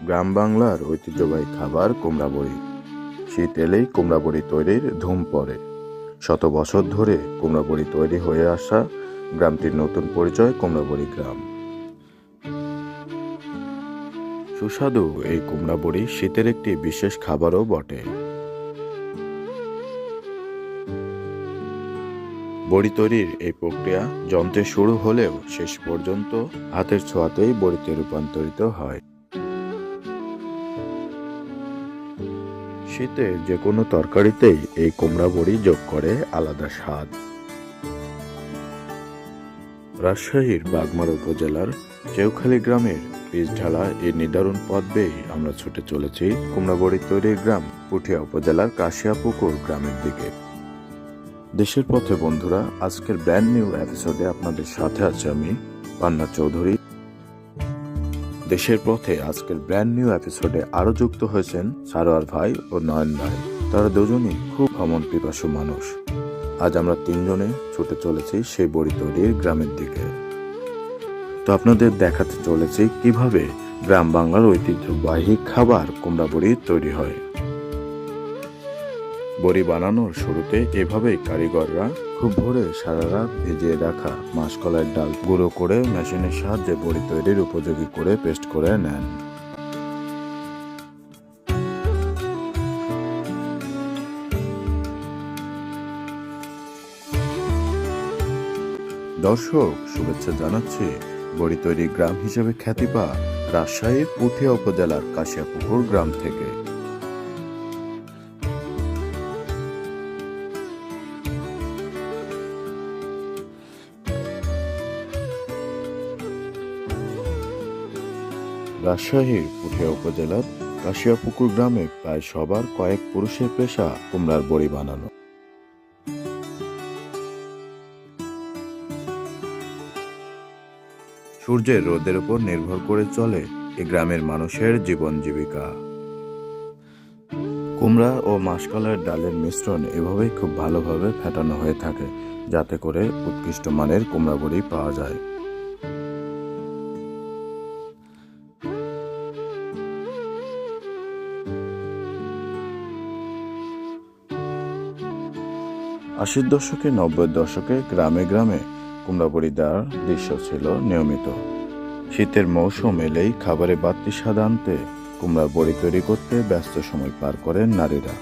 গ্রাম বাংলার ঐতিহ্যবাহী খাবার কুমড়া বড়ি। শীত এলেই কুমড়া বড়ি তৈরির ধুম পড়ে। শত বছর ধরে কুমড়া বড়ি তৈরি হয়ে আসা গ্রামটির নতুন পরিচয় কুমড়াবড়ি গ্রাম। সুস্বাদু এই কুমড়া বড়ি শীতের একটি বিশেষ খাবারও বটে। বড়ি তৈরির এই প্রক্রিয়া যন্ত্রে শুরু হলেও শেষ পর্যন্ত হাতের ছোঁয়াতেই বড়িতে রূপান্তরিত হয়। শীতে যে কোনো তরকারিতেই এই কুমড়া বড়ি যোগ করে আলাদা স্বাদ। রাজশাহীর বাগমারা উপজেলার চেউখালী গ্রামের পিচঢালা এই নিদারুণ পথ বেয়ে আমরা ছুটে চলেছি কুমড়া বড়ি তৈরির গ্রাম পুঠিয়া উপজেলার কাশিয়াপুকুর গ্রামের দিকে। দেশের পথে বন্ধুরা, আজকের ব্র্যান্ড নিউ এপিসোডে আপনাদের সাথে আছি আমি পান্না চৌধুরী। দেশের পথে আজকের ব্র্যান্ড নিউ এপিসোডে আরো যুক্ত হয়েছেন সারোয়ার ভাই ও নয়ন ভাই। তারা দুজনই খুব ভ্রমণ পিপাসু মানুষ। আজ আমরা তিনজনে ছুটে চলেছি সেই বড়ি তৈরির গ্রামের দিকে। তো আপনাদের দেখাতে চলেছি কিভাবে গ্রাম বাংলার ঐতিহ্যবাহী খাবার কুমড়া বড়ি তৈরি হয়। বড়ি বানানোর শুরুতে এভাবেই কারিগররা খুব ভোরে সারা রাত ভিজিয়ে রাখা মাসকলাইয়ের ডাল গুঁড়ো করে মেশিনের সাহায্যে বড়ি তৈরির উপযোগী করে পেস্ট করে নেন। দর্শক, শুভেচ্ছা জানাচ্ছি বড়ি তৈরি গ্রাম হিসেবে খ্যাতি পাওয়া রাজশাহীর পুঠিয়া উপজেলার কাশিয়াপুকুর গ্রাম থেকে। রাজশাহীর পুঠিয়া উপজেলার কাশিয়াপুকুর গ্রামে প্রায় সবার কয়েক পুরুষের পেশা কুমড়ার বড়ি বানানো। সূর্যের রোদের উপর নির্ভর করে চলে এই গ্রামের মানুষের জীবন জীবিকা। কুমড়া ও মাসকলাইয়ের ডালের মিশ্রণ এভাবেই খুব ভালোভাবে ফেটানো হয়ে থাকে, যাতে করে উৎকৃষ্ট মানের কুমড়া বড়ি পাওয়া যায়। আশির দশকে 90-এর দশকে গ্রামে গ্রামে কুমড়া বড়ি দেওয়ার দৃশ্য ছিল নিয়মিত। শীতের মৌসুম এলেই খাবারে বাড়তি স্বাদ আনতে কুমড়া বড়ি তৈরি করতে ব্যস্ত সময় পার করেন নারীরা।